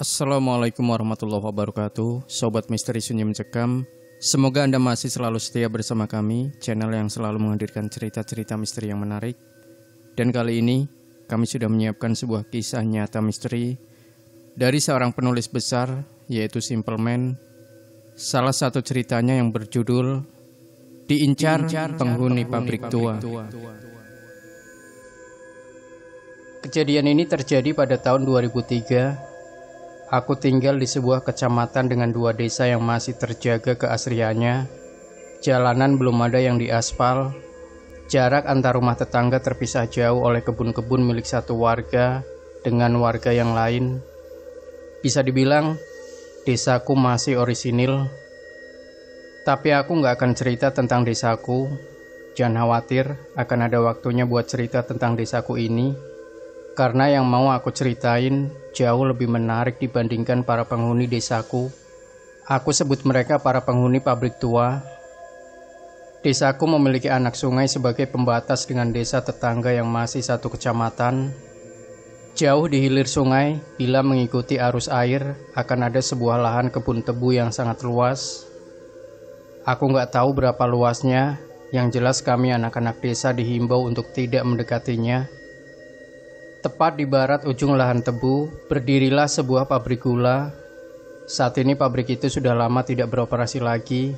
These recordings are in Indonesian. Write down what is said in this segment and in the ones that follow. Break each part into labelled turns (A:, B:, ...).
A: Assalamualaikum warahmatullahi wabarakatuh, Sobat Misteri Sunyi Mencekam. Semoga Anda masih selalu setia bersama kami, channel yang selalu menghadirkan cerita-cerita misteri yang menarik. Dan kali ini, kami sudah menyiapkan sebuah kisah nyata misteri dari seorang penulis besar, yaitu Simple Man. Salah satu ceritanya yang berjudul Diincar Penghuni Pabrik Tua. Kejadian ini terjadi pada tahun 2003. Aku tinggal di sebuah kecamatan dengan 2 desa yang masih terjaga keasriannya. Jalanan belum ada yang diaspal. Jarak antar rumah tetangga terpisah jauh oleh kebun-kebun milik satu warga dengan warga yang lain. Bisa dibilang, desaku masih orisinil. Tapi aku nggak akan cerita tentang desaku. Jangan khawatir, akan ada waktunya buat cerita tentang desaku ini. Karena yang mau aku ceritain jauh lebih menarik dibandingkan para penghuni desaku. Aku sebut mereka para penghuni pabrik tua. Desaku memiliki anak sungai sebagai pembatas dengan desa tetangga yang masih satu kecamatan. Jauh di hilir sungai, bila mengikuti arus air, akan ada sebuah lahan kebun tebu yang sangat luas. Aku nggak tahu berapa luasnya, yang jelas kami anak-anak desa dihimbau untuk tidak mendekatinya. Tepat di barat ujung lahan tebu, berdirilah sebuah pabrik gula. Saat ini pabrik itu sudah lama tidak beroperasi lagi.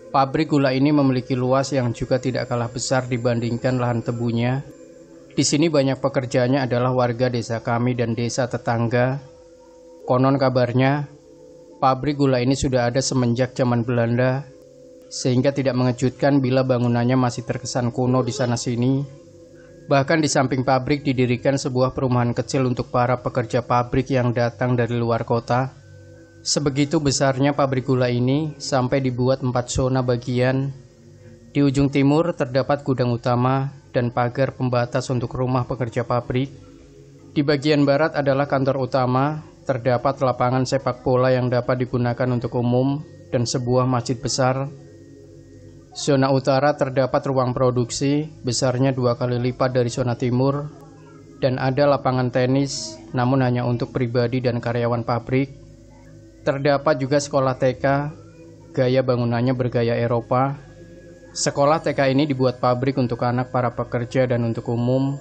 A: Pabrik gula ini memiliki luas yang juga tidak kalah besar dibandingkan lahan tebunya. Di sini banyak pekerjanya adalah warga desa kami dan desa tetangga. Konon kabarnya, pabrik gula ini sudah ada semenjak zaman Belanda, sehingga tidak mengejutkan bila bangunannya masih terkesan kuno di sana-sini. Bahkan di samping pabrik didirikan sebuah perumahan kecil untuk para pekerja pabrik yang datang dari luar kota. Sebegitu besarnya pabrik gula ini sampai dibuat 4 zona bagian. Di ujung timur terdapat gudang utama dan pagar pembatas untuk rumah pekerja pabrik. Di bagian barat adalah kantor utama, terdapat lapangan sepak bola yang dapat digunakan untuk umum dan sebuah masjid besar. Zona utara terdapat ruang produksi, besarnya 2 kali lipat dari zona timur, dan ada lapangan tenis, namun hanya untuk pribadi dan karyawan pabrik. Terdapat juga sekolah TK, gaya bangunannya bergaya Eropa. Sekolah TK ini dibuat pabrik untuk anak para pekerja dan untuk umum.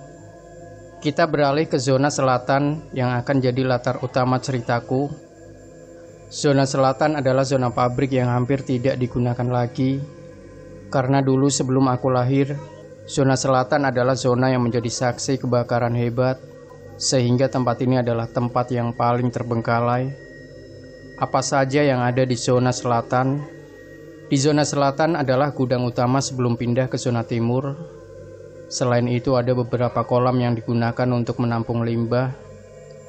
A: Kita beralih ke zona selatan yang akan jadi latar utama ceritaku. Zona selatan adalah zona pabrik yang hampir tidak digunakan lagi. Karena dulu sebelum aku lahir, zona selatan adalah zona yang menjadi saksi kebakaran hebat, sehingga tempat ini adalah tempat yang paling terbengkalai. Apa saja yang ada di zona selatan? Di zona selatan adalah gudang utama sebelum pindah ke zona timur. Selain itu ada beberapa kolam yang digunakan untuk menampung limbah.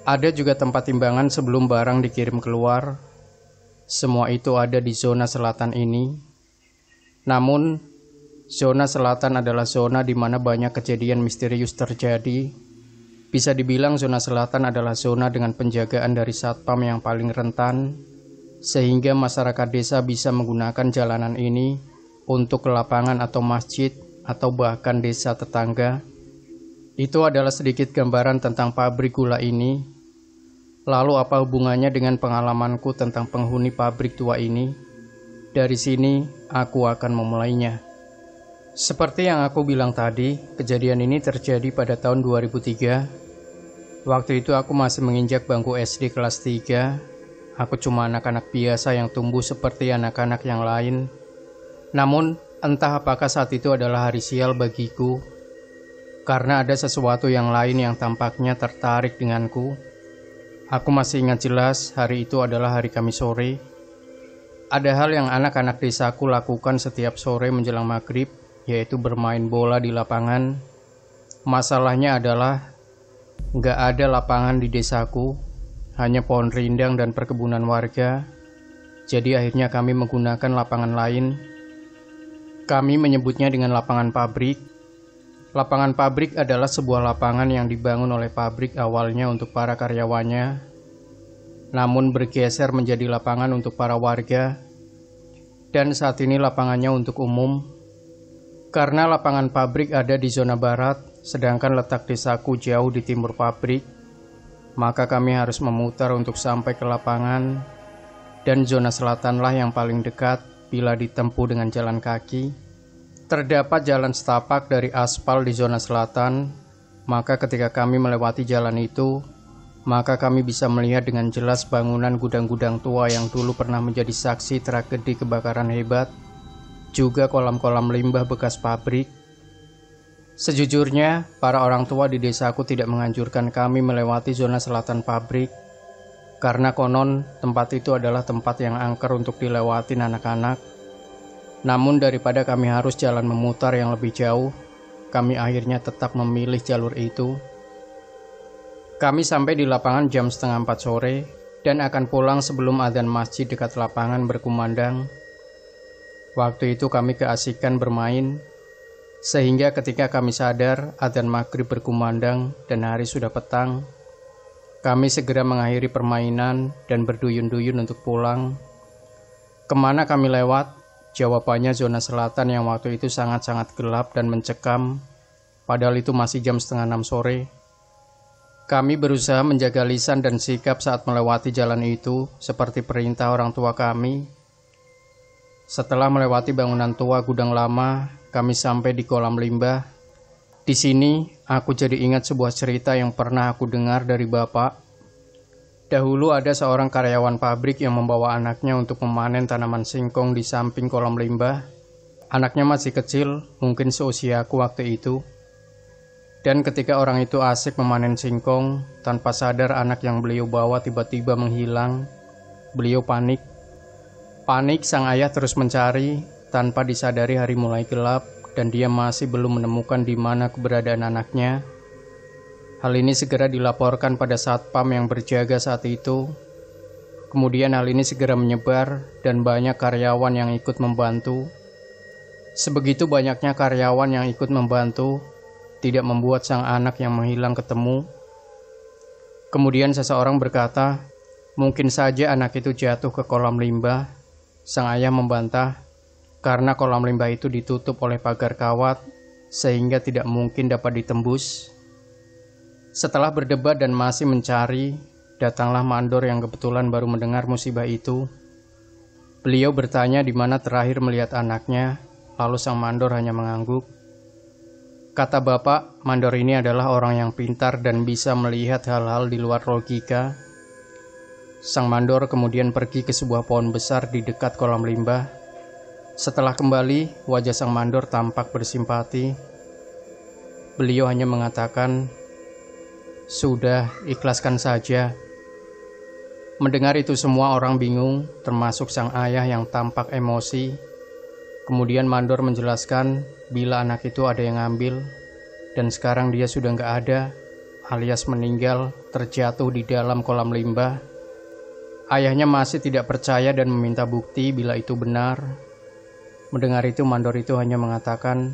A: Ada juga tempat timbangan sebelum barang dikirim keluar. Semua itu ada di zona selatan ini. Namun, zona selatan adalah zona di mana banyak kejadian misterius terjadi. Bisa dibilang zona selatan adalah zona dengan penjagaan dari satpam yang paling rentan, sehingga masyarakat desa bisa menggunakan jalanan ini untuk ke lapangan atau masjid, atau bahkan desa tetangga. Itu adalah sedikit gambaran tentang pabrik gula ini. Lalu apa hubungannya dengan pengalamanku tentang penghuni pabrik tua ini? Dari sini, aku akan memulainya. Seperti yang aku bilang tadi, kejadian ini terjadi pada tahun 2003. Waktu itu aku masih menginjak bangku SD kelas 3. Aku cuma anak-anak biasa yang tumbuh seperti anak-anak yang lain. Namun, entah apakah saat itu adalah hari sial bagiku. Karena ada sesuatu yang lain yang tampaknya tertarik denganku. Aku masih ingat jelas hari itu adalah hari Kamis sore. Ada hal yang anak-anak desaku lakukan setiap sore menjelang maghrib, yaitu bermain bola di lapangan. Masalahnya adalah nggak ada lapangan di desaku, hanya pohon rindang dan perkebunan warga. Jadi akhirnya kami menggunakan lapangan lain. Kami menyebutnya dengan lapangan pabrik. Lapangan pabrik adalah sebuah lapangan yang dibangun oleh pabrik awalnya untuk para karyawannya, namun bergeser menjadi lapangan untuk para warga, dan saat ini lapangannya untuk umum. Karena lapangan pabrik ada di zona barat, sedangkan letak desaku jauh di timur pabrik, maka kami harus memutar untuk sampai ke lapangan, dan zona selatanlah yang paling dekat bila ditempuh dengan jalan kaki. Terdapat jalan setapak dari aspal di zona selatan, maka ketika kami melewati jalan itu, maka kami bisa melihat dengan jelas bangunan gudang-gudang tua yang dulu pernah menjadi saksi tragedi kebakaran hebat, juga kolam-kolam limbah bekas pabrik. Sejujurnya, para orang tua di desaku tidak menganjurkan kami melewati zona selatan pabrik, karena konon tempat itu adalah tempat yang angker untuk dilewatin anak-anak. Namun daripada kami harus jalan memutar yang lebih jauh, kami akhirnya tetap memilih jalur itu. Kami sampai di lapangan jam 3:30 sore dan akan pulang sebelum adzan masjid dekat lapangan berkumandang. Waktu itu kami keasikan bermain, sehingga ketika kami sadar adzan maghrib berkumandang dan hari sudah petang, kami segera mengakhiri permainan dan berduyun-duyun untuk pulang. Kemana kami lewat? Jawabannya zona selatan yang waktu itu sangat-sangat gelap dan mencekam, padahal itu masih jam 5:30 sore. Kami berusaha menjaga lisan dan sikap saat melewati jalan itu, seperti perintah orang tua kami. Setelah melewati bangunan tua gudang lama, kami sampai di kolam limbah. Di sini, aku jadi ingat sebuah cerita yang pernah aku dengar dari bapak. Dahulu ada seorang karyawan pabrik yang membawa anaknya untuk memanen tanaman singkong di samping kolam limbah. Anaknya masih kecil, mungkin seusiaku waktu itu. Dan ketika orang itu asik memanen singkong, tanpa sadar anak yang beliau bawa tiba-tiba menghilang. Beliau panik. Panik, sang ayah terus mencari. Tanpa disadari hari mulai gelap dan dia masih belum menemukan di mana keberadaan anaknya. Hal ini segera dilaporkan pada satpam yang berjaga saat itu. Kemudian hal ini segera menyebar dan banyak karyawan yang ikut membantu. Sebegitu banyaknya karyawan yang ikut membantu, tidak membuat sang anak yang menghilang ketemu. Kemudian seseorang berkata, mungkin saja anak itu jatuh ke kolam limbah. Sang ayah membantah, karena kolam limbah itu ditutup oleh pagar kawat, sehingga tidak mungkin dapat ditembus. Setelah berdebat dan masih mencari, datanglah mandor yang kebetulan baru mendengar musibah itu. Beliau bertanya di mana terakhir melihat anaknya, lalu sang mandor hanya mengangguk. Kata bapak, mandor ini adalah orang yang pintar dan bisa melihat hal-hal di luar logika. Sang mandor kemudian pergi ke sebuah pohon besar di dekat kolam limbah. Setelah kembali, wajah sang mandor tampak bersimpati. Beliau hanya mengatakan, "Sudah, ikhlaskan saja." Mendengar itu semua orang bingung, termasuk sang ayah yang tampak emosi. Kemudian mandor menjelaskan bila anak itu ada yang ngambil, dan sekarang dia sudah nggak ada, alias meninggal terjatuh di dalam kolam limbah. Ayahnya masih tidak percaya dan meminta bukti bila itu benar. Mendengar itu, mandor itu hanya mengatakan,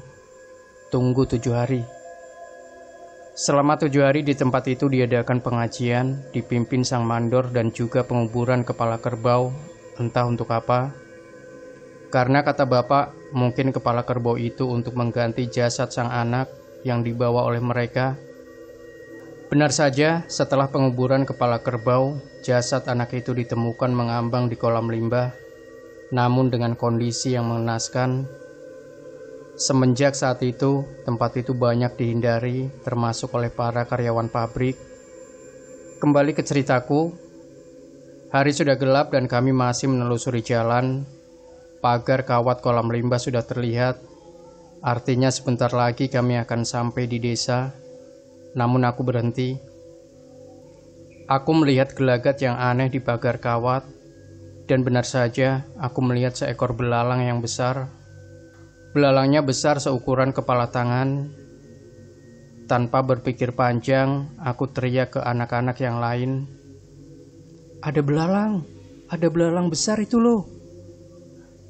A: "Tunggu 7 hari." Selama 7 hari di tempat itu diadakan pengajian, dipimpin sang mandor dan juga penguburan kepala kerbau, entah untuk apa. Karena kata bapak, mungkin kepala kerbau itu untuk mengganti jasad sang anak yang dibawa oleh mereka. Benar saja, setelah penguburan kepala kerbau, jasad anak itu ditemukan mengambang di kolam limbah, namun dengan kondisi yang mengenaskan. Semenjak saat itu, tempat itu banyak dihindari, termasuk oleh para karyawan pabrik. Kembali ke ceritaku, hari sudah gelap dan kami masih menelusuri jalan. Pagar kawat kolam limbah sudah terlihat, artinya sebentar lagi kami akan sampai di desa. Namun aku berhenti. Aku melihat gelagat yang aneh di pagar kawat, dan benar saja aku melihat seekor belalang yang besar. Belalangnya besar seukuran kepala tangan. Tanpa berpikir panjang, aku teriak ke anak-anak yang lain, ada belalang besar itu loh."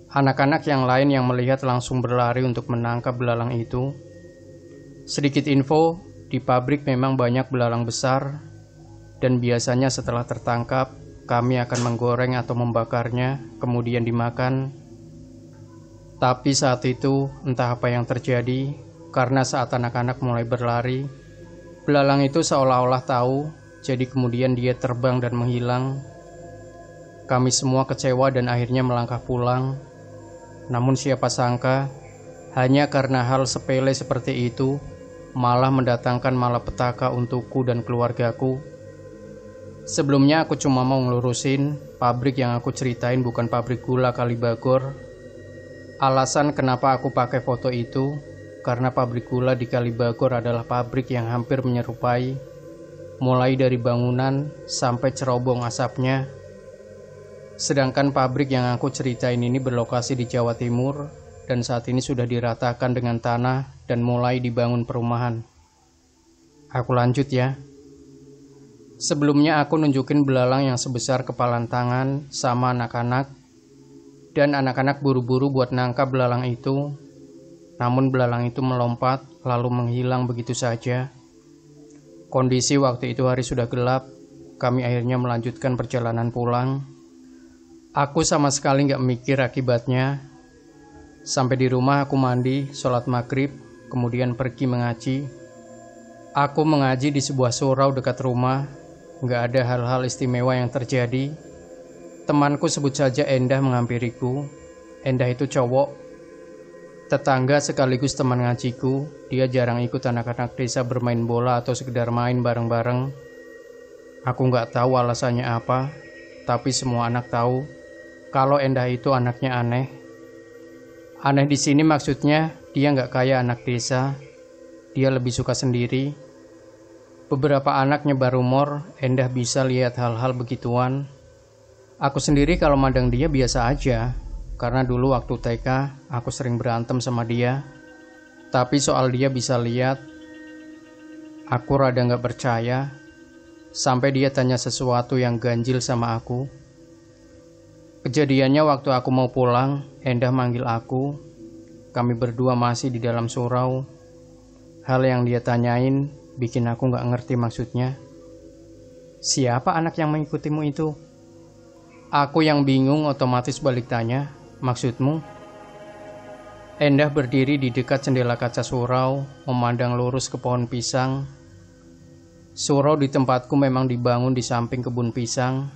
A: Anak-anak yang lain yang melihat langsung berlari untuk menangkap belalang itu. Sedikit info, di pabrik memang banyak belalang besar, dan biasanya setelah tertangkap, kami akan menggoreng atau membakarnya, kemudian dimakan. Tapi saat itu, entah apa yang terjadi, karena saat anak-anak mulai berlari, belalang itu seolah-olah tahu, jadi kemudian dia terbang dan menghilang. Kami semua kecewa dan akhirnya melangkah pulang. Namun siapa sangka, hanya karena hal sepele seperti itu, malah mendatangkan malapetaka untukku dan keluargaku. Sebelumnya aku cuma mau ngelurusin, pabrik yang aku ceritain bukan pabrik gula Kalibagor. Alasan kenapa aku pakai foto itu, karena pabrik gula di Kalibagor adalah pabrik yang hampir menyerupai, mulai dari bangunan sampai cerobong asapnya. Sedangkan pabrik yang aku ceritain ini berlokasi di Jawa Timur, dan saat ini sudah diratakan dengan tanah dan mulai dibangun perumahan. Aku lanjut ya. Sebelumnya aku nunjukin belalang yang sebesar kepalan tangan sama anak-anak, dan anak-anak buru-buru buat nangkap belalang itu. Namun belalang itu melompat lalu menghilang begitu saja. Kondisi waktu itu hari sudah gelap. Kami akhirnya melanjutkan perjalanan pulang. Aku sama sekali gak mikir akibatnya. Sampai di rumah aku mandi, sholat maghrib, kemudian pergi mengaji. Aku mengaji di sebuah surau dekat rumah. Gak ada hal-hal istimewa yang terjadi. Temanku sebut saja Endah menghampiriku. Endah itu cowok, tetangga sekaligus teman ngajiku. Dia jarang ikut anak-anak desa bermain bola atau sekedar main bareng-bareng. Aku gak tahu alasannya apa, tapi semua anak tahu kalau Endah itu anaknya aneh. Aneh di sini maksudnya dia gak kayak anak desa. Dia lebih suka sendiri. Beberapa anak nyebar rumor Endah bisa lihat hal-hal begituan. Aku sendiri kalau mandang dia biasa aja, karena dulu waktu TK aku sering berantem sama dia. Tapi soal dia bisa lihat, aku rada gak percaya. Sampai dia tanya sesuatu yang ganjil sama aku. Kejadiannya waktu aku mau pulang, Endah manggil aku. Kami berdua masih di dalam surau. Hal yang dia tanyain bikin aku gak ngerti maksudnya. Siapa anak yang mengikutimu itu? Aku yang bingung otomatis balik tanya, maksudmu? Endah berdiri di dekat jendela kaca surau, memandang lurus ke pohon pisang. Surau di tempatku memang dibangun di samping kebun pisang.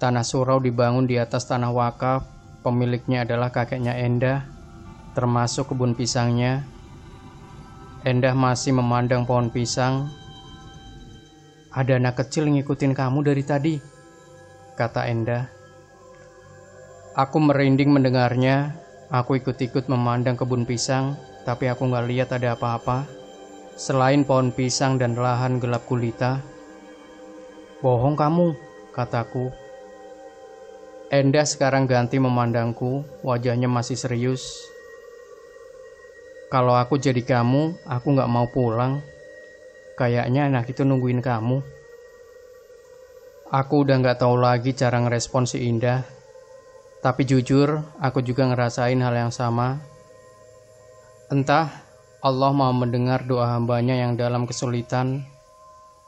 A: Tanah surau dibangun di atas tanah wakaf. Pemiliknya adalah kakeknya Endah, termasuk kebun pisangnya. Endah masih memandang pohon pisang. Ada anak kecil ngikutin kamu dari tadi, kata Endah. Aku merinding mendengarnya. Aku ikut-ikut memandang kebun pisang, tapi aku gak lihat ada apa-apa selain pohon pisang dan lahan gelap gulita. Bohong kamu, kataku. Endah sekarang ganti memandangku, wajahnya masih serius. Kalau aku jadi kamu, aku gak mau pulang. Kayaknya anak itu nungguin kamu. Aku udah gak tahu lagi cara ngerespon si Indah. Tapi jujur, aku juga ngerasain hal yang sama. Entah Allah mau mendengar doa hambanya yang dalam kesulitan.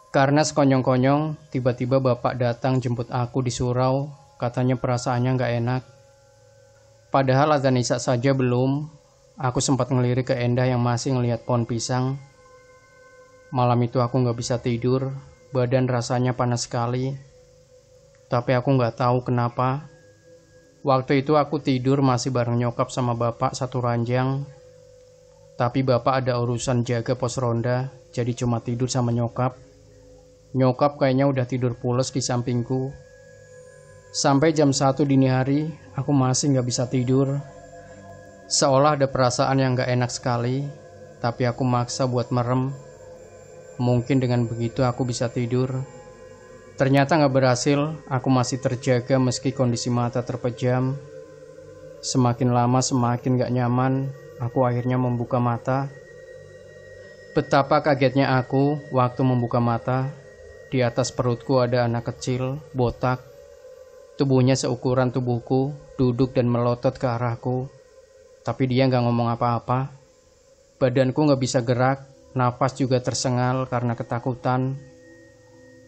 A: Karena sekonyong-konyong, tiba-tiba bapak datang jemput aku di surau. Katanya perasaannya gak enak. Padahal azan isya saja belum. Aku sempat ngelirik ke Endah yang masih ngelihat pohon pisang. Malam itu aku gak bisa tidur, badan rasanya panas sekali. Tapi aku gak tahu kenapa. Waktu itu aku tidur masih bareng nyokap sama bapak satu ranjang. Tapi bapak ada urusan jaga pos ronda, jadi cuma tidur sama nyokap. Nyokap kayaknya udah tidur pules di sampingku. Sampai jam 1 dini hari, aku masih gak bisa tidur. Seolah ada perasaan yang gak enak sekali, tapi aku maksa buat merem. Mungkin dengan begitu aku bisa tidur. Ternyata gak berhasil, aku masih terjaga meski kondisi mata terpejam. Semakin lama semakin gak nyaman, aku akhirnya membuka mata. Betapa kagetnya aku waktu membuka mata. Di atas perutku ada anak kecil, botak. Tubuhnya seukuran tubuhku, duduk dan melotot ke arahku. Tapi dia gak ngomong apa-apa. Badanku gak bisa gerak, nafas juga tersengal karena ketakutan.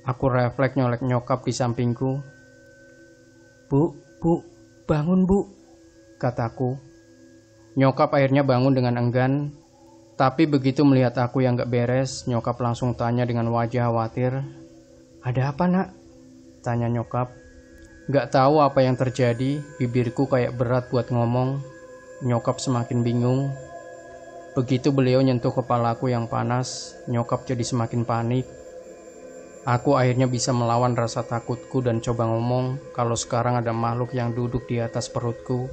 A: Aku refleks nyolek nyokap di sampingku. Bu, bangun bu, kataku. Nyokap akhirnya bangun dengan enggan. Tapi begitu melihat aku yang gak beres, nyokap langsung tanya dengan wajah khawatir. "Ada apa, Nak?" tanya nyokap. Gak tahu apa yang terjadi, bibirku kayak berat buat ngomong. Nyokap semakin bingung. Begitu beliau nyentuh kepalaku yang panas, nyokap jadi semakin panik. Aku akhirnya bisa melawan rasa takutku dan coba ngomong kalau sekarang ada makhluk yang duduk di atas perutku.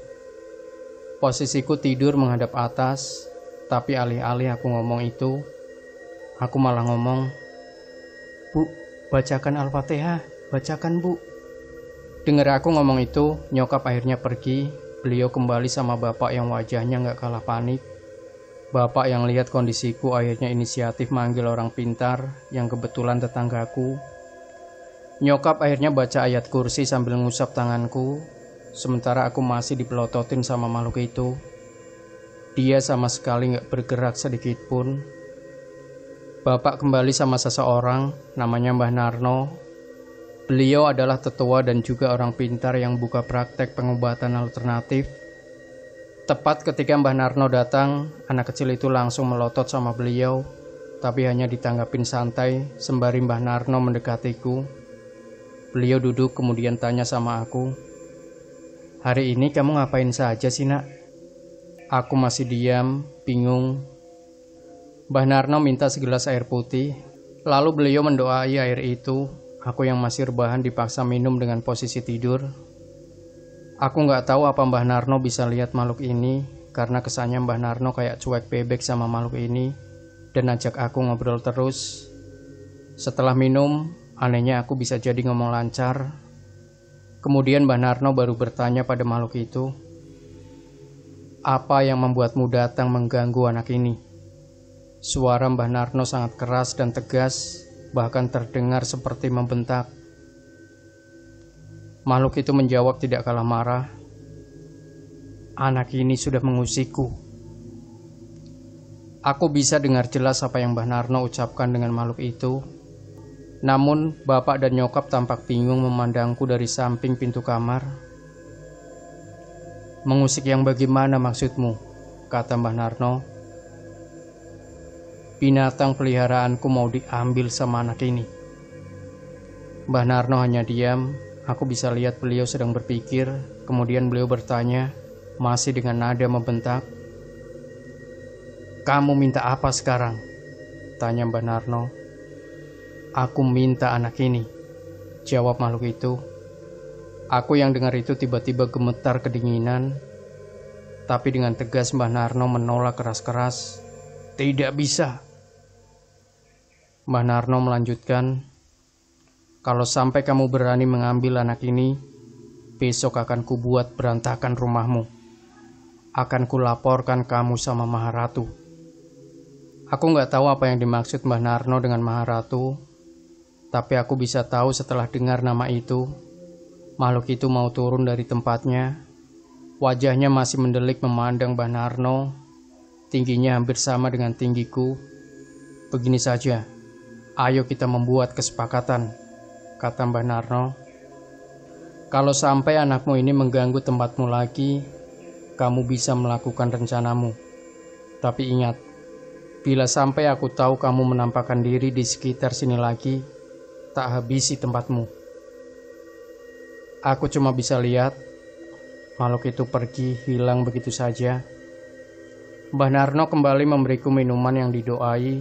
A: Posisiku tidur menghadap atas, tapi alih-alih aku ngomong itu, aku malah ngomong, "Bu, bacakan Al-Fatihah, bacakan Bu." Dengar aku ngomong itu, nyokap akhirnya pergi. Beliau kembali sama bapak yang wajahnya gak kalah panik. Bapak yang lihat kondisiku akhirnya inisiatif manggil orang pintar yang kebetulan tetanggaku. Nyokap akhirnya baca ayat kursi sambil ngusap tanganku, sementara aku masih dipelototin sama makhluk itu. Dia sama sekali gak bergerak sedikit pun. Bapak kembali sama seseorang, namanya Mbah Narno. Beliau adalah tetua dan juga orang pintar yang buka praktek pengobatan alternatif. Tepat ketika Mbah Narno datang, anak kecil itu langsung melotot sama beliau, tapi hanya ditanggapin santai sembari Mbah Narno mendekatiku. Beliau duduk kemudian tanya sama aku, "Hari ini kamu ngapain saja sih, Nak?" Aku masih diam, bingung. Mbah Narno minta segelas air putih, lalu beliau mendoai air itu. Aku yang masih rebahan dipaksa minum dengan posisi tidur. Aku gak tahu apa Mbah Narno bisa lihat makhluk ini, karena kesannya Mbah Narno kayak cuek bebek sama makhluk ini, dan ajak aku ngobrol terus. Setelah minum, anehnya aku bisa jadi ngomong lancar. Kemudian Mbah Narno baru bertanya pada makhluk itu, "Apa yang membuatmu datang mengganggu anak ini?" Suara Mbah Narno sangat keras dan tegas, bahkan terdengar seperti membentak. Makhluk itu menjawab tidak kalah marah, "Anak ini sudah mengusikku." Aku bisa dengar jelas apa yang Mbah Narno ucapkan dengan makhluk itu. Namun bapak dan nyokap tampak bingung memandangku dari samping pintu kamar. "Mengusik yang bagaimana maksudmu?" kata Mbah Narno. "Binatang peliharaanku mau diambil sama anak ini." Mbah Narno hanya diam. Aku bisa lihat beliau sedang berpikir. Kemudian beliau bertanya, masih dengan nada membentak, "Kamu minta apa sekarang?" tanya Mbah Narno. "Aku minta anak ini," jawab makhluk itu. Aku yang dengar itu tiba-tiba gemetar kedinginan. Tapi dengan tegas Mbah Narno menolak keras-keras, "Tidak bisa." Mbah Narno melanjutkan, "Kalau sampai kamu berani mengambil anak ini, besok akan kubuat berantakan rumahmu. Akan kulaporkan kamu sama Maharatu." Aku gak tahu apa yang dimaksud Mbah Narno dengan Maharatu, tapi aku bisa tahu setelah dengar nama itu. Makhluk itu mau turun dari tempatnya. Wajahnya masih mendelik memandang Mbah Narno. Tingginya hampir sama dengan tinggiku. "Begini saja, ayo kita membuat kesepakatan," kata Mbah Narno. "Kalau sampai anakmu ini mengganggu tempatmu lagi, kamu bisa melakukan rencanamu. Tapi ingat, bila sampai aku tahu kamu menampakkan diri di sekitar sini lagi, tak habisi tempatmu." Aku cuma bisa lihat makhluk itu pergi, hilang begitu saja. Mbah Narno kembali memberiku minuman yang didoai.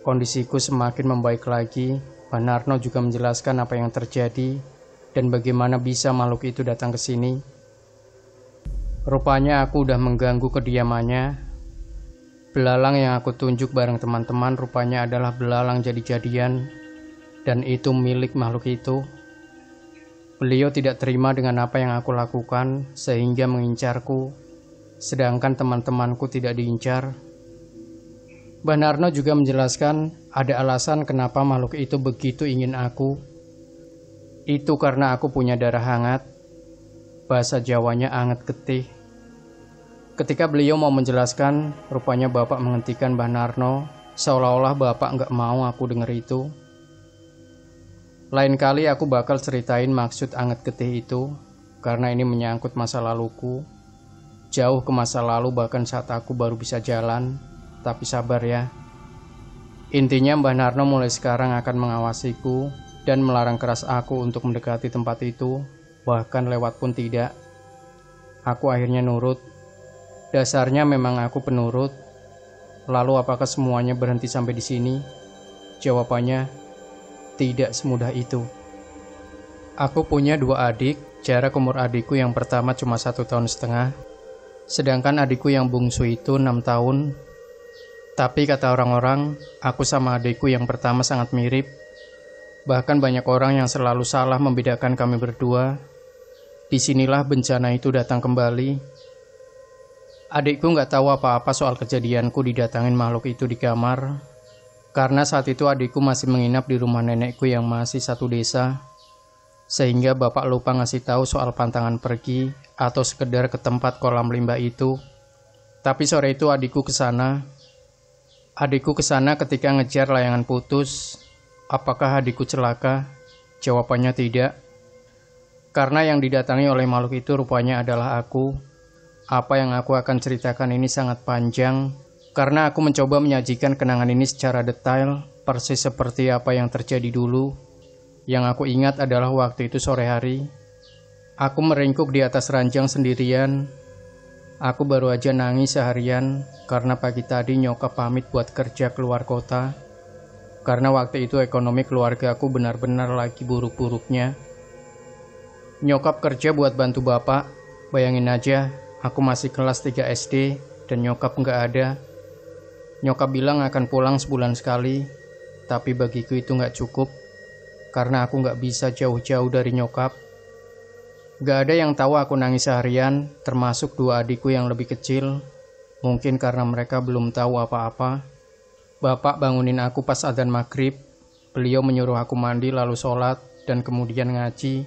A: Kondisiku semakin membaik lagi. Mbah Narno juga menjelaskan apa yang terjadi dan bagaimana bisa makhluk itu datang ke sini. Rupanya aku udah mengganggu kediamannya. Belalang yang aku tunjuk bareng teman-teman rupanya adalah belalang jadi-jadian, dan itu milik makhluk itu. Beliau tidak terima dengan apa yang aku lakukan sehingga mengincarku, sedangkan teman-temanku tidak diincar. Mbah Narno juga menjelaskan ada alasan kenapa makhluk itu begitu ingin aku. Itu karena aku punya darah hangat. Bahasa Jawanya anget getih. Ketika beliau mau menjelaskan, rupanya bapak menghentikan Mbah Narno, seolah-olah bapak nggak mau aku dengar itu. Lain kali aku bakal ceritain maksud anget getih itu, karena ini menyangkut masa laluku. Jauh ke masa lalu bahkan saat aku baru bisa jalan. Tapi sabar ya, Intinya Mbah Narno mulai sekarang akan mengawasiku dan melarang keras aku untuk mendekati tempat itu, bahkan lewat pun tidak. Aku akhirnya nurut. Dasarnya memang aku penurut. Lalu apakah semuanya berhenti sampai di sini? Jawabannya, tidak semudah itu. Aku punya 2 adik, jarak umur adikku yang pertama cuma 1,5 tahun. Sedangkan adikku yang bungsu itu 6 tahun. Tapi kata orang-orang, aku sama adikku yang pertama sangat mirip. Bahkan banyak orang yang selalu salah membedakan kami berdua. Disinilah bencana itu datang kembali. Adikku nggak tahu apa-apa soal kejadianku didatangin makhluk itu di kamar. Karena saat itu adikku masih menginap di rumah nenekku yang masih satu desa. Sehingga bapak lupa ngasih tahu soal pantangan pergi atau sekedar ke tempat kolam limbah itu. Tapi sore itu adikku ke sana. Adikku ke sana ketika ngejar layangan putus. Apakah adikku celaka? Jawabannya tidak. Karena yang didatangi oleh makhluk itu rupanya adalah aku. Apa yang aku akan ceritakan ini sangat panjang, karena aku mencoba menyajikan kenangan ini secara detail, persis seperti apa yang terjadi dulu. Yang aku ingat adalah waktu itu sore hari. Aku meringkuk di atas ranjang sendirian. Aku baru aja nangis seharian karena pagi tadi nyokap pamit buat kerja keluar kota. Karena waktu itu ekonomi keluarga aku benar-benar lagi buruk-buruknya. Nyokap kerja buat bantu bapak. Bayangin aja, aku masih kelas 3 SD dan nyokap nggak ada. Nyokap bilang akan pulang sebulan sekali, tapi bagiku itu nggak cukup. Karena aku nggak bisa jauh-jauh dari nyokap. Gak ada yang tahu aku nangis seharian, termasuk 2 adikku yang lebih kecil. Mungkin karena mereka belum tahu apa-apa. Bapak bangunin aku pas adzan maghrib. Beliau menyuruh aku mandi lalu sholat dan kemudian ngaji.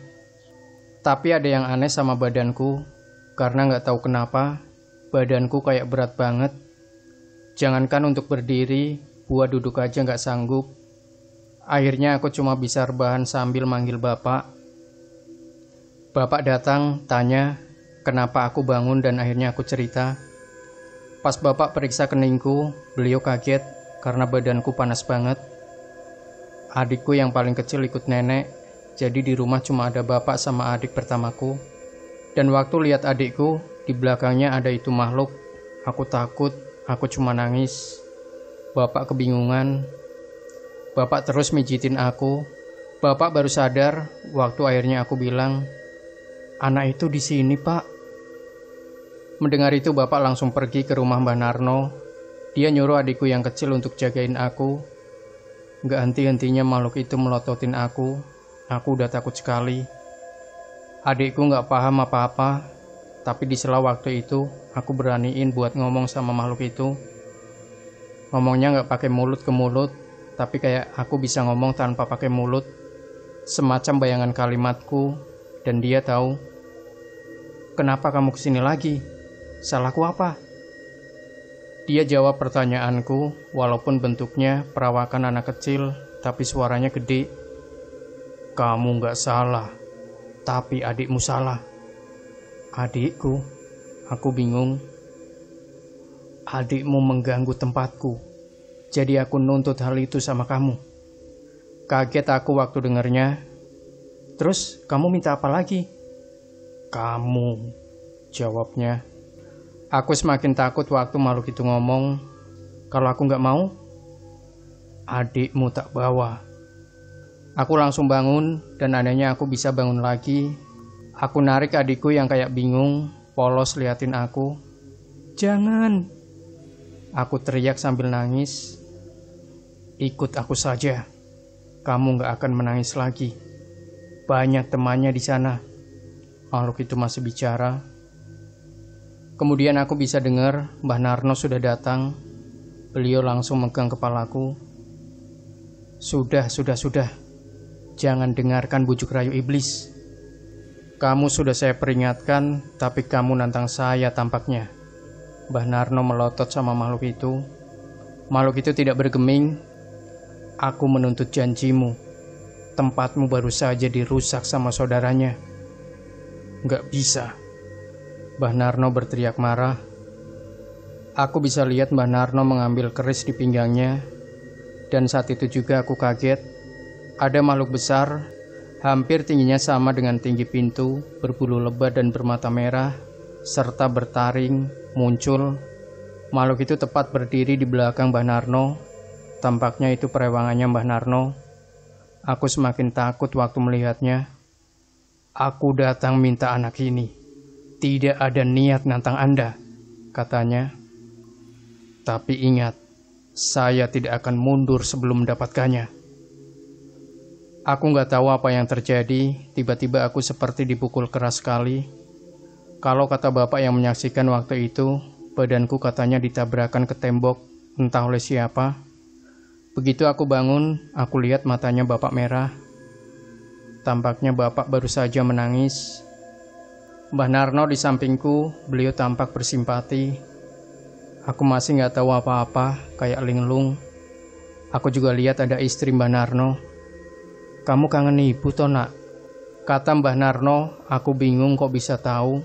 A: Tapi ada yang aneh sama badanku. Karena gak tahu kenapa, badanku kayak berat banget. Jangankan untuk berdiri, buat duduk aja gak sanggup. Akhirnya aku cuma bisa rebahan sambil manggil bapak. Bapak datang, tanya, kenapa aku bangun dan akhirnya aku cerita. Pas bapak periksa keningku, beliau kaget karena badanku panas banget. Adikku yang paling kecil ikut nenek, jadi di rumah cuma ada bapak sama adik pertamaku. Dan waktu lihat adikku, di belakangnya ada itu makhluk. Aku takut, aku cuma nangis. Bapak kebingungan. Bapak terus mijitin aku. Bapak baru sadar waktu akhirnya aku bilang, anak itu di sini, Pak. Mendengar itu bapak langsung pergi ke rumah Mbah Narno. Dia nyuruh adikku yang kecil untuk jagain aku. Gak henti-hentinya makhluk itu melototin aku. Aku udah takut sekali. Adikku gak paham apa-apa. Tapi di sela waktu itu, aku beraniin buat ngomong sama makhluk itu. Ngomongnya gak pakai mulut ke mulut, tapi kayak aku bisa ngomong tanpa pakai mulut. Semacam bayangan kalimatku. Dan dia tahu. Kenapa kamu kesini lagi? Salahku apa? Dia jawab pertanyaanku, walaupun bentuknya perawakan anak kecil, tapi suaranya gede. Kamu gak salah, tapi adikmu salah. Adikku? Aku bingung. Adikmu mengganggu tempatku, jadi aku nuntut hal itu sama kamu. Kaget aku waktu dengarnya. Terus kamu minta apa lagi? Kamu, jawabnya. Aku semakin takut waktu makhluk itu ngomong. Kalau aku gak mau, adikmu tak bawa. Aku langsung bangun dan anehnya aku bisa bangun lagi. Aku narik adikku yang kayak bingung, polos liatin aku. Jangan. Aku teriak sambil nangis. Ikut aku saja. Kamu gak akan menangis lagi. Banyak temannya di sana. Makhluk itu masih bicara. Kemudian aku bisa dengar Mbah Narno sudah datang. Beliau langsung megang kepalaku. Sudah. Jangan dengarkan bujuk rayu iblis. Kamu sudah saya peringatkan, tapi kamu nantang saya tampaknya. Mbah Narno melotot sama makhluk itu. Makhluk itu tidak bergeming. Aku menuntut janjimu. Tempatmu baru saja dirusak sama saudaranya. Gak bisa. Mbah Narno berteriak marah. Aku bisa lihat Mbah Narno mengambil keris di pinggangnya. Dan saat itu juga aku kaget. Ada makhluk besar, hampir tingginya sama dengan tinggi pintu, berbulu lebat dan bermata merah, serta bertaring, muncul. Makhluk itu tepat berdiri di belakang Mbah Narno. Tampaknya itu perewangannya Mbah Narno. Aku semakin takut waktu melihatnya. "Aku datang minta anak ini. Tidak ada niat nantang Anda," katanya. "Tapi ingat, saya tidak akan mundur sebelum mendapatkannya." Aku nggak tahu apa yang terjadi, tiba-tiba aku seperti dipukul keras sekali. Kalau kata bapak yang menyaksikan waktu itu, badanku katanya ditabrakan ke tembok, entah oleh siapa. Begitu aku bangun, aku lihat matanya bapak merah. Tampaknya bapak baru saja menangis. Mbah Narno di sampingku, beliau tampak bersimpati. Aku masih nggak tahu apa-apa, kayak linglung. Aku juga lihat ada istri Mbah Narno. "Kamu kangen ibu toh, Nak?" kata Mbah Narno. Aku bingung kok bisa tahu.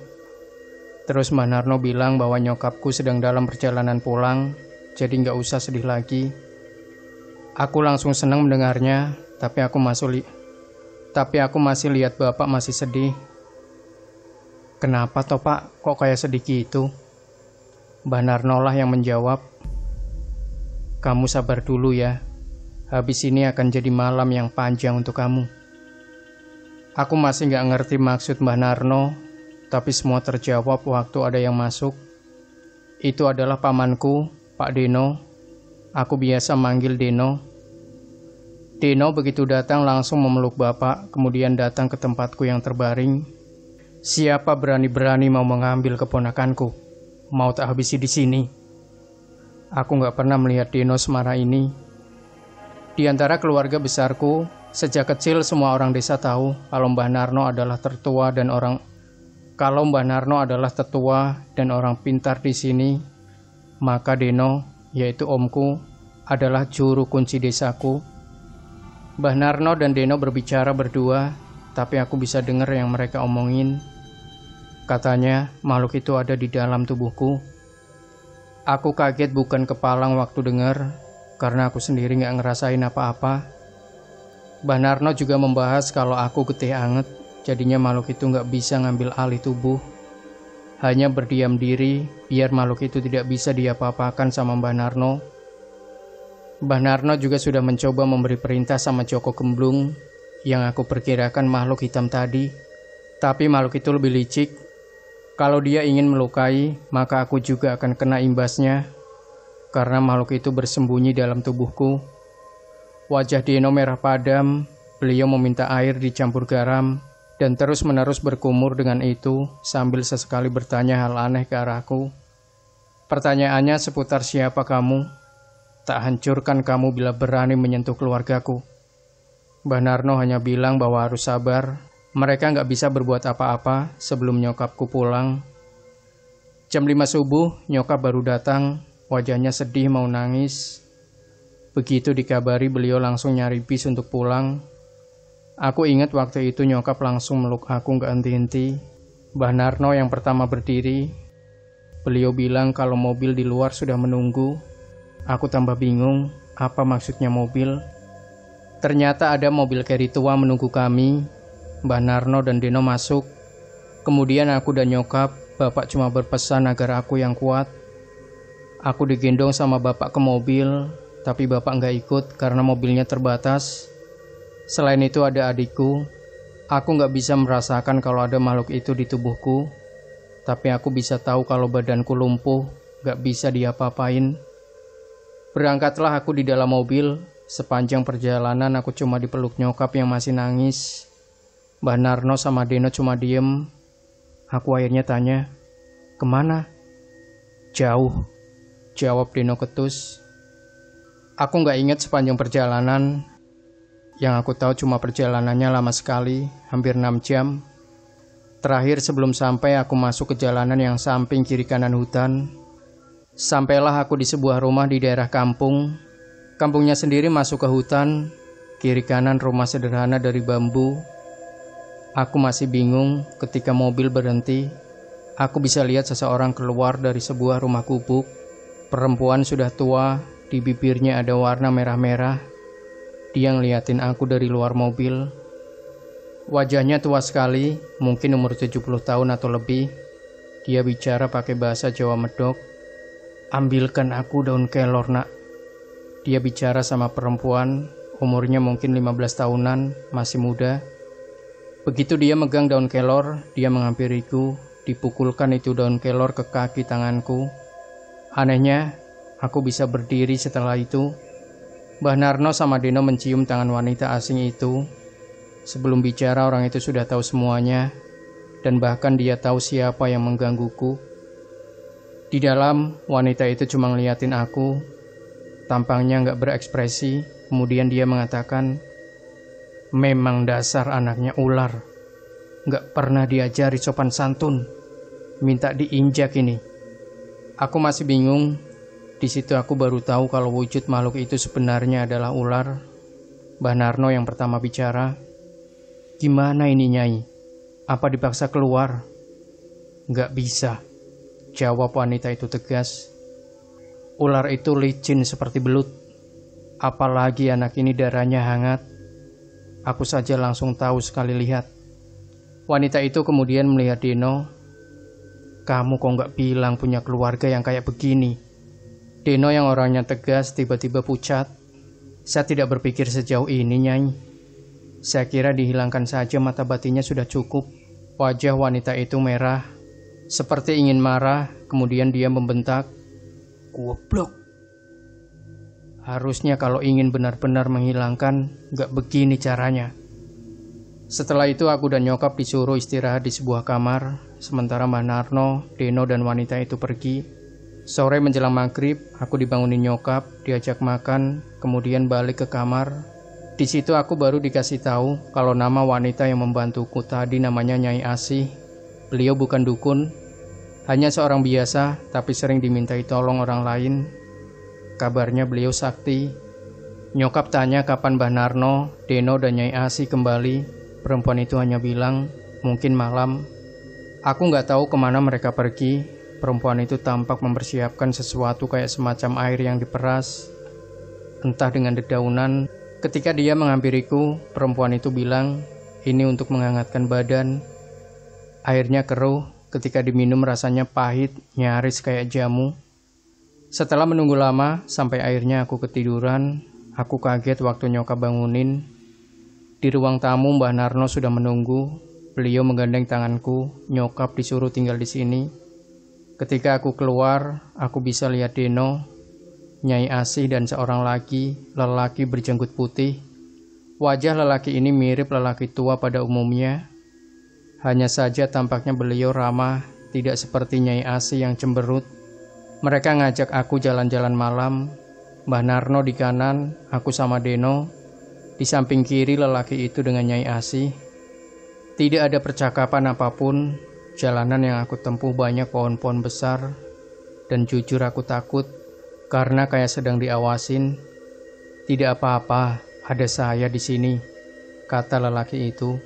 A: Terus Mbah Narno bilang bahwa nyokapku sedang dalam perjalanan pulang, jadi nggak usah sedih lagi. Aku langsung senang mendengarnya, tapi aku masih lihat bapak masih sedih. "Kenapa toh Pak, kok kayak sedih gitu?" Mbah Narno lah yang menjawab. "Kamu sabar dulu ya, habis ini akan jadi malam yang panjang untuk kamu." Aku masih gak ngerti maksud Mbah Narno, tapi semua terjawab waktu ada yang masuk. Itu adalah pamanku, Pak Deno. Aku biasa manggil Deno. Deno begitu datang langsung memeluk bapak, kemudian datang ke tempatku yang terbaring. "Siapa berani-berani mau mengambil keponakanku? Mau tak habisi di sini?" Aku gak pernah melihat Deno semarah ini. Di antara keluarga besarku, sejak kecil semua orang desa tahu kalau Mbah Narno adalah tetua dan orang pintar di sini. Maka Deno, yaitu omku, adalah juru kunci desaku. Mbah Narno dan Deno berbicara berdua, tapi aku bisa dengar yang mereka omongin. Katanya makhluk itu ada di dalam tubuhku. Aku kaget bukan kepalang waktu dengar, karena aku sendiri gak ngerasain apa-apa. Mbah Narno juga membahas kalau aku getih anget, jadinya makhluk itu gak bisa ngambil alih tubuh. Hanya berdiam diri, biar makhluk itu tidak bisa diapa-apakan sama Mbah Narno. Mbah Narno juga sudah mencoba memberi perintah sama Joko Gemblung, yang aku perkirakan makhluk hitam tadi. Tapi makhluk itu lebih licik. Kalau dia ingin melukai, maka aku juga akan kena imbasnya, karena makhluk itu bersembunyi dalam tubuhku. Wajah Deno merah padam, beliau meminta air dicampur garam, dan terus-menerus berkumur dengan itu, sambil sesekali bertanya hal aneh ke arahku. Pertanyaannya seputar siapa kamu? Tak hancurkan kamu bila berani menyentuh keluargaku. Mbah Narno hanya bilang bahwa harus sabar. Mereka nggak bisa berbuat apa-apa sebelum nyokapku pulang. Jam 5 subuh, nyokap baru datang. Wajahnya sedih mau nangis. Begitu dikabari, beliau langsung nyari bis untuk pulang. Aku ingat waktu itu nyokap langsung meluk aku nggak henti-henti. Mbah Narno yang pertama berdiri. Beliau bilang kalau mobil di luar sudah menunggu. Aku tambah bingung, apa maksudnya mobil? Ternyata ada mobil carry tua menunggu kami. Mbah Narno dan Deno masuk. Kemudian aku dan nyokap, bapak cuma berpesan agar aku yang kuat. Aku digendong sama bapak ke mobil, tapi bapak nggak ikut karena mobilnya terbatas. Selain itu ada adikku. Aku nggak bisa merasakan kalau ada makhluk itu di tubuhku, tapi aku bisa tahu kalau badanku lumpuh, nggak bisa diapa-apain. Berangkatlah aku di dalam mobil. Sepanjang perjalanan aku cuma dipeluk nyokap yang masih nangis. Mbah Narno sama Deno cuma diem. Aku akhirnya tanya, "Kemana?" "Jauh," jawab Deno ketus. Aku gak ingat sepanjang perjalanan. Yang aku tahu cuma perjalanannya lama sekali, hampir 6 jam. Terakhir sebelum sampai aku masuk ke jalanan yang samping kiri kanan hutan. Sampailah aku di sebuah rumah di daerah kampung. Kampungnya sendiri masuk ke hutan, kiri kanan rumah sederhana dari bambu. Aku masih bingung ketika mobil berhenti. Aku bisa lihat seseorang keluar dari sebuah rumah gubuk. Perempuan sudah tua, Di bibirnya ada warna merah-merah. Dia ngeliatin aku dari luar mobil. Wajahnya tua sekali, mungkin umur 70 tahun atau lebih. Dia bicara pakai bahasa Jawa medok. "Ambilkan aku daun kelor, nak." Dia bicara sama perempuan, umurnya mungkin 15 tahunan, masih muda. Begitu dia megang daun kelor, dia menghampiriku, dipukulkan itu daun kelor ke kaki tanganku. Anehnya, aku bisa berdiri setelah itu. Mbah Narno sama Deno mencium tangan wanita asing itu. Sebelum bicara, orang itu sudah tahu semuanya, dan bahkan dia tahu siapa yang menggangguku. Di dalam, wanita itu cuma ngeliatin aku. Tampangnya nggak berekspresi. Kemudian dia mengatakan, "Memang dasar anaknya ular. Nggak pernah diajari sopan santun. Minta diinjak ini." Aku masih bingung. Di situ aku baru tahu kalau wujud makhluk itu sebenarnya adalah ular. Mbah Narno yang pertama bicara. "Gimana ini, Nyai? Apa dipaksa keluar?" "Nggak bisa," jawab wanita itu tegas. "Ular itu licin seperti belut. Apalagi anak ini darahnya hangat." Aku saja langsung tahu sekali lihat. Wanita itu kemudian melihat Deno. "Kamu kok nggak bilang punya keluarga yang kayak begini?" Deno yang orangnya tegas tiba-tiba pucat. "Saya tidak berpikir sejauh ini, Nyai. Saya kira dihilangkan saja mata batinnya sudah cukup." Wajah wanita itu merah, seperti ingin marah, kemudian dia membentak, "Goblok. Harusnya kalau ingin benar-benar menghilangkan, gak begini caranya." Setelah itu aku dan nyokap disuruh istirahat di sebuah kamar, sementara Mbah Narno, Deno dan wanita itu pergi. Sore menjelang maghrib, aku dibangunin nyokap, diajak makan, kemudian balik ke kamar. Di situ aku baru dikasih tahu kalau nama wanita yang membantuku tadi namanya Nyai Asih. Beliau bukan dukun, hanya seorang biasa, tapi sering dimintai tolong orang lain. Kabarnya beliau sakti. Nyokap tanya kapan Mbah Narno, Deno, dan Nyai Asih kembali. Perempuan itu hanya bilang, mungkin malam. Aku nggak tahu kemana mereka pergi. Perempuan itu tampak mempersiapkan sesuatu kayak semacam air yang diperas, entah dengan dedaunan. Ketika dia menghampiriku, perempuan itu bilang, "Ini untuk menghangatkan badan." Airnya keruh, ketika diminum rasanya pahit, nyaris kayak jamu. Setelah menunggu lama, sampai akhirnya aku ketiduran. Aku kaget waktu nyokap bangunin. Di ruang tamu Mbah Narno sudah menunggu. Beliau menggandeng tanganku, nyokap disuruh tinggal di sini. Ketika aku keluar, aku bisa lihat Deno, Nyai Asih, dan seorang lagi, lelaki berjanggut putih. Wajah lelaki ini mirip lelaki tua pada umumnya. Hanya saja tampaknya beliau ramah, tidak seperti Nyai Asih yang cemberut. Mereka ngajak aku jalan-jalan malam. Mbah Narno di kanan, aku sama Deno. Di samping kiri lelaki itu dengan Nyai Asih. Tidak ada percakapan apapun. Jalanan yang aku tempuh banyak pohon-pohon besar. Dan jujur aku takut. Karena kayak sedang diawasin. "Tidak apa-apa, ada saya di sini," kata lelaki itu.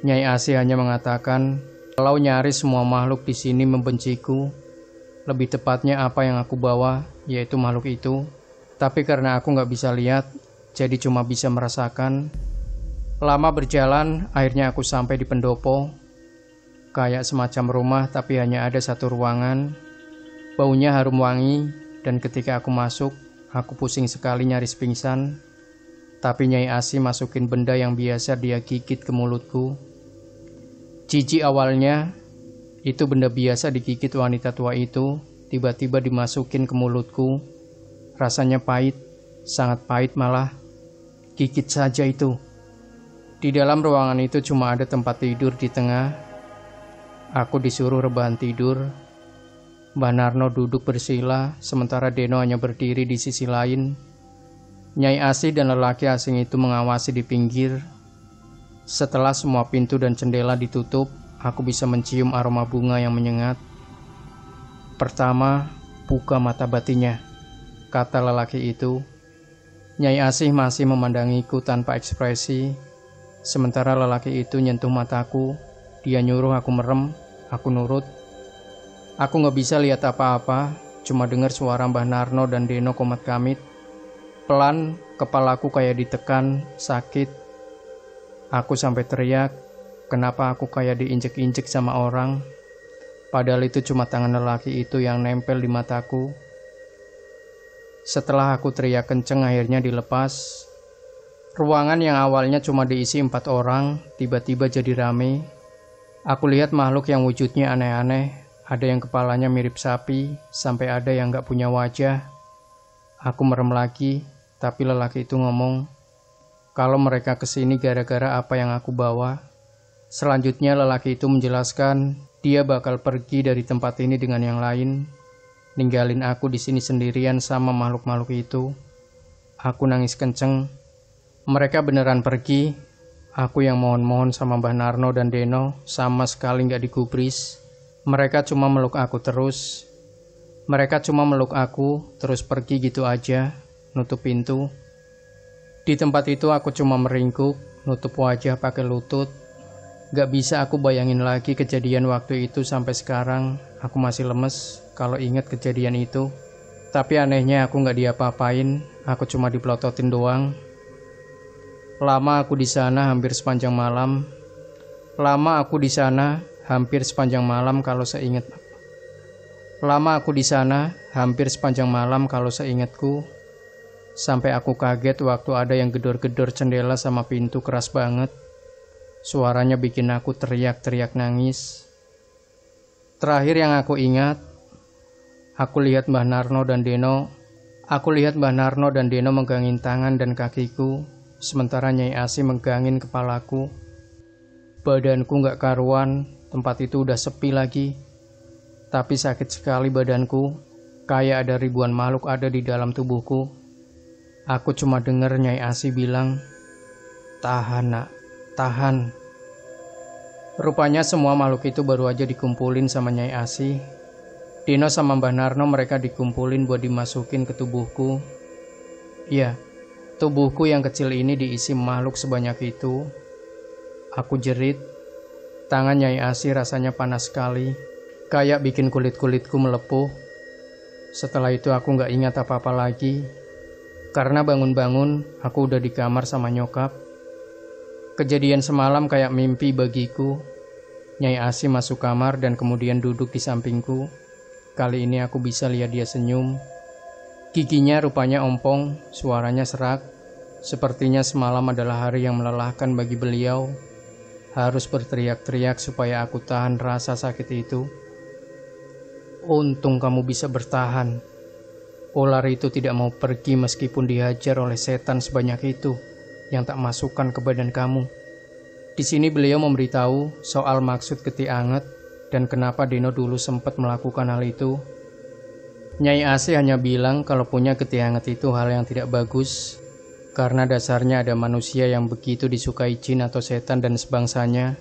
A: Nyai Asih hanya mengatakan, kalau nyaris semua makhluk di sini membenciku. Lebih tepatnya apa yang aku bawa, yaitu makhluk itu. Tapi karena aku nggak bisa lihat, jadi cuma bisa merasakan. Lama berjalan, akhirnya aku sampai di pendopo. Kayak semacam rumah, tapi hanya ada satu ruangan. Baunya harum wangi. Dan ketika aku masuk, aku pusing sekali nyaris pingsan. Tapi Nyai Asih masukin benda yang biasa dia gigit ke mulutku. Jijik awalnya, itu benda biasa digigit wanita tua itu, tiba-tiba dimasukin ke mulutku. Rasanya pahit, sangat pahit malah. Gigit saja itu. Di dalam ruangan itu cuma ada tempat tidur di tengah. Aku disuruh rebahan tidur. Mbah Narno duduk bersila, sementara Deno hanya berdiri di sisi lain. Nyai Asih dan lelaki asing itu mengawasi di pinggir. Setelah semua pintu dan jendela ditutup, aku bisa mencium aroma bunga yang menyengat. "Pertama, buka mata batinnya," kata lelaki itu. Nyai Asih masih memandangiku tanpa ekspresi. Sementara lelaki itu nyentuh mataku. Dia nyuruh aku merem, aku nurut. Aku gak bisa lihat apa-apa. cuma dengar suara Mbah Narno dan Deno komat kamit. Pelan, kepalaku kayak ditekan, sakit. Aku sampai teriak, kenapa aku kayak diinjek-injek sama orang? Padahal itu cuma tangan lelaki itu yang nempel di mataku. Setelah aku teriak kenceng akhirnya dilepas. Ruangan yang awalnya cuma diisi 4 orang, tiba-tiba jadi rame. Aku lihat makhluk yang wujudnya aneh-aneh. Ada yang kepalanya mirip sapi, sampai ada yang gak punya wajah. Aku merem lagi, tapi lelaki itu ngomong, kalau mereka kesini gara-gara apa yang aku bawa. Selanjutnya lelaki itu menjelaskan, dia bakal pergi dari tempat ini dengan yang lain, ninggalin aku di sini sendirian sama makhluk-makhluk itu. Aku nangis kenceng. Mereka beneran pergi. Aku yang mohon-mohon sama Mbah Narno dan Deno sama sekali gak digubris. Mereka cuma meluk aku terus. Mereka cuma meluk aku terus pergi gitu aja, nutup pintu. Di tempat itu aku cuma meringkuk, nutup wajah pakai lutut. Gak bisa aku bayangin lagi kejadian waktu itu sampai sekarang. Aku masih lemes kalau ingat kejadian itu. Tapi anehnya aku gak diapa-apain, aku cuma dipelototin doang. Lama aku di sana hampir sepanjang malam. Lama aku di sana hampir sepanjang malam kalau seingat. Lama aku di sana hampir sepanjang malam kalau seingatku. Sampai aku kaget waktu ada yang gedor-gedor jendela sama pintu keras banget. Suaranya bikin aku teriak-teriak nangis. Terakhir yang aku ingat, aku lihat Mbah Narno dan Deno. Aku lihat Mbah Narno dan Deno megangin tangan dan kakiku, sementara Nyai Asih megangin kepalaku. Badanku gak karuan, tempat itu udah sepi lagi. Tapi sakit sekali badanku, kayak ada ribuan makhluk ada di dalam tubuhku. Aku cuma denger Nyai Asih bilang, tahan nak, tahan. Rupanya semua makhluk itu baru aja dikumpulin sama Nyai Asih. Dino sama Mbah Narno mereka dikumpulin buat dimasukin ke tubuhku. Iya, tubuhku yang kecil ini diisi makhluk sebanyak itu. Aku jerit. Tangan Nyai Asih rasanya panas sekali, kayak bikin kulit-kulitku melepuh. Setelah itu aku gak ingat apa-apa lagi, karena bangun-bangun aku udah di kamar sama nyokap. Kejadian semalam kayak mimpi bagiku. Nyai Asih masuk kamar dan kemudian duduk di sampingku. Kali ini aku bisa lihat dia senyum. Giginya rupanya ompong, suaranya serak. Sepertinya semalam adalah hari yang melelahkan bagi beliau. Harus berteriak-teriak supaya aku tahan rasa sakit itu. Untung kamu bisa bertahan. Ular itu tidak mau pergi meskipun dihajar oleh setan sebanyak itu yang tak masukkan ke badan kamu. Di sini beliau memberitahu soal maksud getih anget dan kenapa Deno dulu sempat melakukan hal itu. Nyai Asih hanya bilang kalau punya getih anget itu hal yang tidak bagus, karena dasarnya ada manusia yang begitu disukai jin atau setan dan sebangsanya.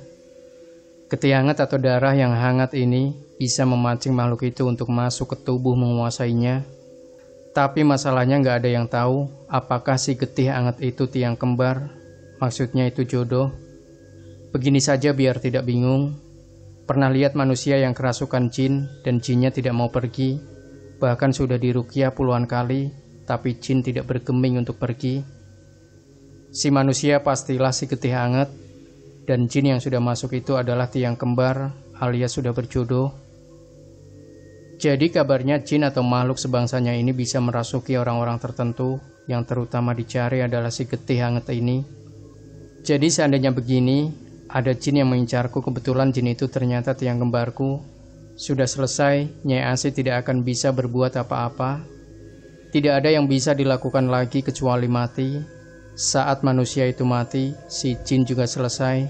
A: Getih hangat atau darah yang hangat ini bisa memancing makhluk itu untuk masuk ke tubuh menguasainya. Tapi masalahnya nggak ada yang tahu apakah si getih hangat itu tiang kembar, maksudnya itu jodoh. Begini saja biar tidak bingung. Pernah lihat manusia yang kerasukan jin dan jinnya tidak mau pergi, bahkan sudah diruqyah puluhan kali, tapi jin tidak bergeming untuk pergi. Si manusia pastilah si getih hangat, dan jin yang sudah masuk itu adalah tiang kembar alias sudah berjodoh. Jadi kabarnya jin atau makhluk sebangsanya ini bisa merasuki orang-orang tertentu, yang terutama dicari adalah si getih hangat ini. Jadi seandainya begini, ada jin yang mengincarku, kebetulan jin itu ternyata tiang kembarku. Sudah selesai, Nyai Asih tidak akan bisa berbuat apa-apa. Tidak ada yang bisa dilakukan lagi kecuali mati. Saat manusia itu mati, si jin juga selesai.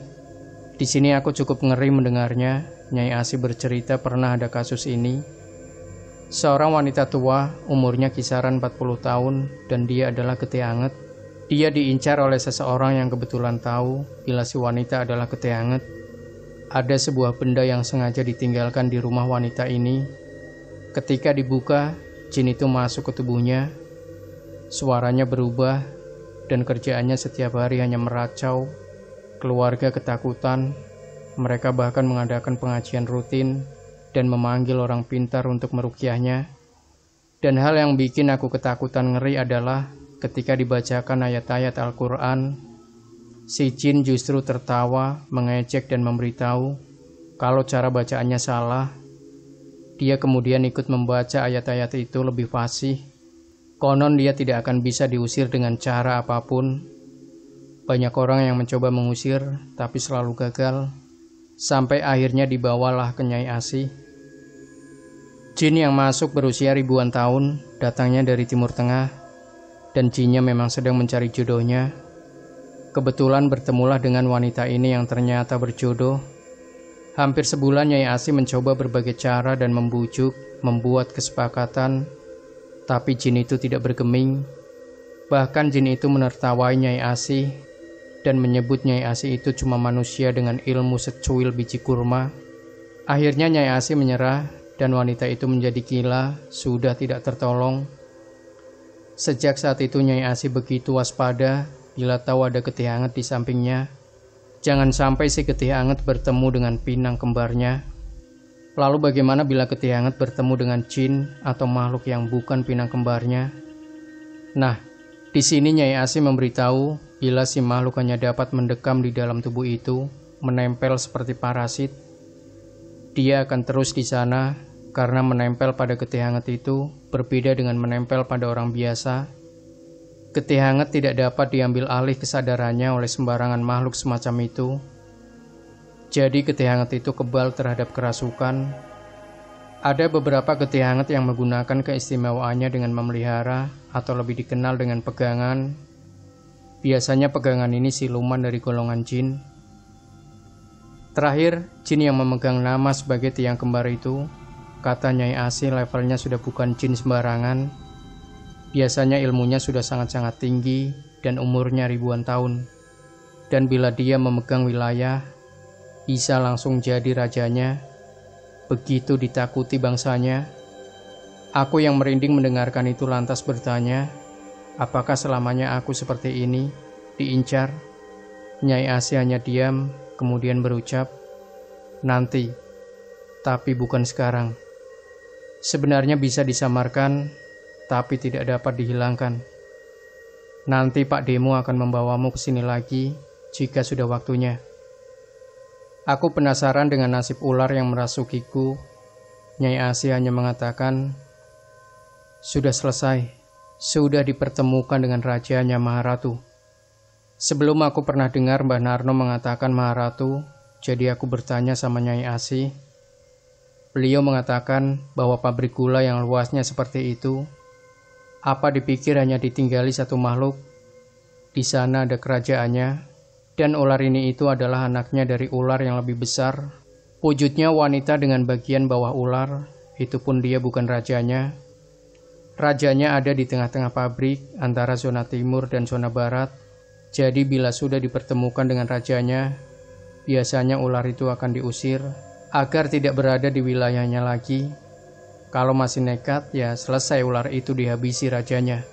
A: Di sini aku cukup ngeri mendengarnya. Nyai Asih bercerita pernah ada kasus ini. Seorang wanita tua, umurnya kisaran 40 tahun, dan dia adalah getih hangat. Dia diincar oleh seseorang yang kebetulan tahu bila si wanita adalah getih hangat. Ada sebuah benda yang sengaja ditinggalkan di rumah wanita ini. Ketika dibuka, jin itu masuk ke tubuhnya. Suaranya berubah, dan kerjaannya setiap hari hanya meracau. Keluarga ketakutan. Mereka bahkan mengadakan pengajian rutin dan memanggil orang pintar untuk meruqyahnya. Dan hal yang bikin aku ketakutan ngeri adalah ketika dibacakan ayat-ayat Al-Quran, si jin justru tertawa, mengejek dan memberitahu kalau cara bacaannya salah. Dia kemudian ikut membaca ayat-ayat itu lebih fasih. Konon dia tidak akan bisa diusir dengan cara apapun. Banyak orang yang mencoba mengusir, tapi selalu gagal. Sampai akhirnya dibawalah ke Nyai Asih. Jin yang masuk berusia ribuan tahun, datangnya dari Timur Tengah, dan jinnya memang sedang mencari jodohnya. Kebetulan bertemulah dengan wanita ini yang ternyata berjodoh. Hampir sebulan Nyai Asih mencoba berbagai cara dan membujuk, membuat kesepakatan, tapi jin itu tidak bergeming. Bahkan jin itu menertawai Nyai Asih dan menyebut Nyai Asih itu cuma manusia dengan ilmu secuil biji kurma. Akhirnya Nyai Asih menyerah dan wanita itu menjadi gila, sudah tidak tertolong. Sejak saat itu Nyai Asih begitu waspada bila tahu ada getih hangat di sampingnya. Jangan sampai si getih hangat bertemu dengan pinang kembarnya. Lalu bagaimana bila getih hangat bertemu dengan jin atau makhluk yang bukan pinang kembarnya? Nah, di sini Nyai Asih memberitahu bila si makhluk hanya dapat mendekam di dalam tubuh itu, menempel seperti parasit. Dia akan terus di sana karena menempel pada getih hangat itu berbeda dengan menempel pada orang biasa. Getih hangat tidak dapat diambil alih kesadarannya oleh sembarangan makhluk semacam itu. Jadi getih hangat itu kebal terhadap kerasukan. Ada beberapa getih hangat yang menggunakan keistimewaannya dengan memelihara atau lebih dikenal dengan pegangan. Biasanya pegangan ini siluman dari golongan jin. Terakhir, jin yang memegang nama sebagai tiang kembar itu, kata Nyai Asih, levelnya sudah bukan jin sembarangan. Biasanya ilmunya sudah sangat-sangat tinggi dan umurnya ribuan tahun. Dan bila dia memegang wilayah, bisa langsung jadi rajanya. Begitu ditakuti bangsanya. Aku yang merinding mendengarkan itu lantas bertanya, apakah selamanya aku seperti ini, diincar? Nyai Asih hanya diam, kemudian berucap, nanti, tapi bukan sekarang. Sebenarnya bisa disamarkan, tapi tidak dapat dihilangkan. Nanti Pak Demo akan membawamu ke sini lagi jika sudah waktunya. Aku penasaran dengan nasib ular yang merasukiku. Nyai Asih hanya mengatakan, sudah selesai, sudah dipertemukan dengan rajanya Maharatu. Sebelum aku pernah dengar Mbah Narno mengatakan Maharatu, jadi aku bertanya sama Nyai Asih. Beliau mengatakan bahwa pabrik gula yang luasnya seperti itu, apa dipikir hanya ditinggali satu makhluk? Di sana ada kerajaannya, dan ular ini itu adalah anaknya dari ular yang lebih besar. Wujudnya wanita dengan bagian bawah ular, itu pun dia bukan rajanya. Rajanya ada di tengah-tengah pabrik antara zona timur dan zona barat. Jadi bila sudah dipertemukan dengan rajanya, biasanya ular itu akan diusir agar tidak berada di wilayahnya lagi. Kalau masih nekat, ya selesai ular itu dihabisi rajanya.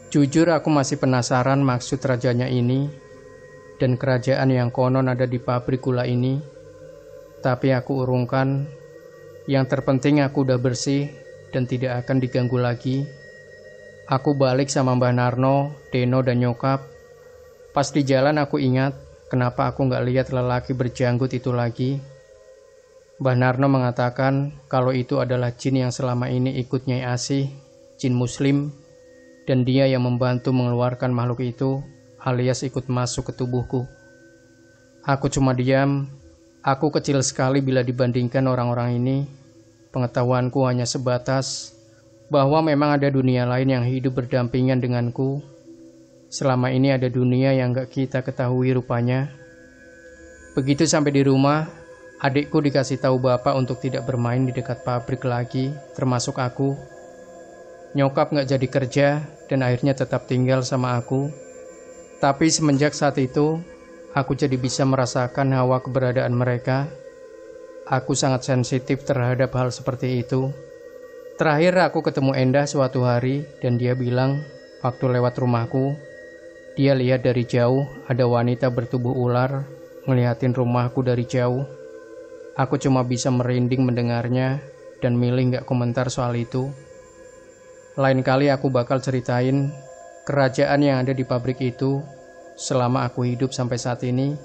A: Jujur aku masih penasaran maksud rajanya ini dan kerajaan yang konon ada di pabrik gula ini. Tapi aku urungkan, yang terpenting aku udah bersih dan tidak akan diganggu lagi. Aku balik sama Mbah Narno, Deno dan nyokap. Pas di jalan aku ingat, kenapa aku nggak lihat lelaki berjanggut itu lagi. Mbah Narno mengatakan kalau itu adalah jin yang selama ini ikut Nyai Asih, jin muslim, dan dia yang membantu mengeluarkan makhluk itu, alias ikut masuk ke tubuhku. Aku cuma diam. Aku kecil sekali bila dibandingkan orang-orang ini. Pengetahuanku hanya sebatas bahwa memang ada dunia lain yang hidup berdampingan denganku. Selama ini ada dunia yang gak kita ketahui rupanya. Begitu sampai di rumah, adikku dikasih tahu bapak untuk tidak bermain di dekat pabrik lagi, termasuk aku. Nyokap gak jadi kerja dan akhirnya tetap tinggal sama aku. Tapi semenjak saat itu, aku jadi bisa merasakan hawa keberadaan mereka. Aku sangat sensitif terhadap hal seperti itu. Terakhir aku ketemu Endah suatu hari dan dia bilang waktu lewat rumahku, dia lihat dari jauh ada wanita bertubuh ular ngeliatin rumahku dari jauh. Aku cuma bisa merinding mendengarnya dan milih gak komentar soal itu. Lain kali aku bakal ceritain kerajaan yang ada di pabrik itu. Selama aku hidup sampai saat ini,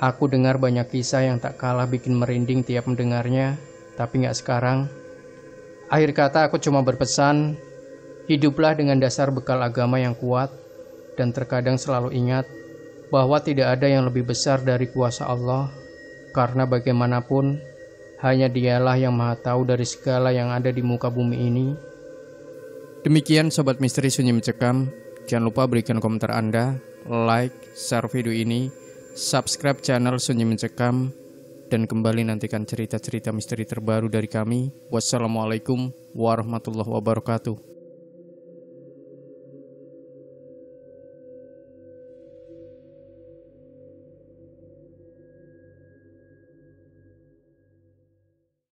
A: aku dengar banyak kisah yang tak kalah bikin merinding tiap mendengarnya, tapi gak sekarang. Akhir kata aku cuma berpesan, hiduplah dengan dasar bekal agama yang kuat, dan terkadang selalu ingat bahwa tidak ada yang lebih besar dari kuasa Allah, karena bagaimanapun, hanya Dialah yang Maha Tahu dari segala yang ada di muka bumi ini. Demikian Sobat Misteri Sunyi Mencekam. Jangan lupa berikan komentar Anda, like, share video ini, subscribe channel Sunyi Mencekam, dan kembali nantikan cerita-cerita misteri terbaru dari kami. Wassalamualaikum warahmatullahi wabarakatuh.